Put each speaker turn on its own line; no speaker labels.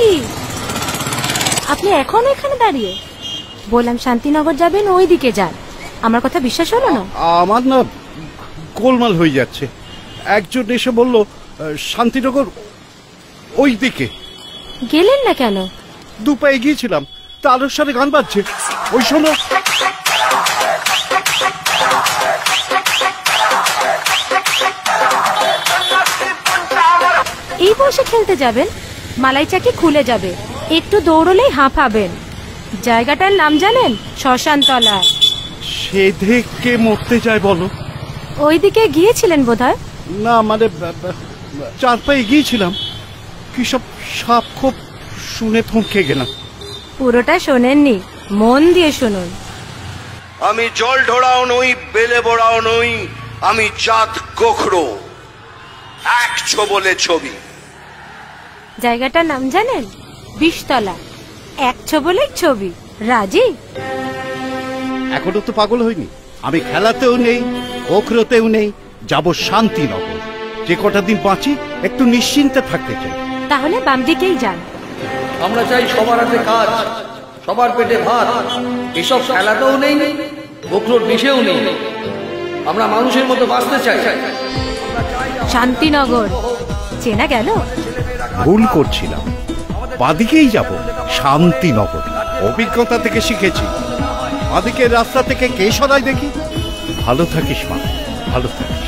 কি আপনি এখনো এখানে দাঁড়িয়ে? বললাম শান্তিনগর যাবেন, ওই দিকে যান। আমার কথা বিশ্বাস হলো না?
আমার না গোলমাল হয়ে যাচ্ছে। একজন এসে বলল শান্তিনগর ওই দিকে।
গেলেন না কেন?
দুপা এগিয়েছিলাম, তার সাথে গান বাজছে, ওই শোনো।
এই বয়সে খেলতে যাবেন? মালাই চাকি খুলে যাবে, একটু দৌড়লেই হাঁপাবেন। জায়গাটার নাম জানেন? শ্মশানতলা।
সে দেখে মরতে যায় বলো?
ওইদিকে গিয়েছিলেন বোধহয়?
না মানে 4 পা এগিয়েছিলাম, কি সব সাপ খুব শুনে থমকে গেলাম।
পুরোটা শোনেননি, মন দিয়ে শুনুন।
আমি জল ঢোড়াও নই, বেলে বোড়াও নই, আমি জাত গোখরো, এক বলে ছবি।
জায়গাটার নাম জানেন? বিষতলা, এক বলে ছবি। রাজি?
এখনো তো পাগল হয়নি। আমি খেলাতেও নেই, ওখরোতেও নেই, যাব শান্তিনগর। যে কটা দিন বাঁচি একটু নিশ্চিন্তে থাকতে চাই।
তাহলে বাম দিকেই যান।
আমরা চাই সবার হাতে কাজ, সবার পেটে ভাত। এসব খেলাতেও নেই, গোখরোর বিষেও নেই। আমরা মানুষের মতো বাঁচতে চাই।
শান্তিনগর চেনা গেল?
ভুল করছিলাম, বাদিকেই যাব, শান্তিনগর। অভিজ্ঞতা থেকে শিখেছি, বাদিকের রাস্তা থেকে কে সদাই দেখি। ভালো থাকিস মা, ভালো থাকিস।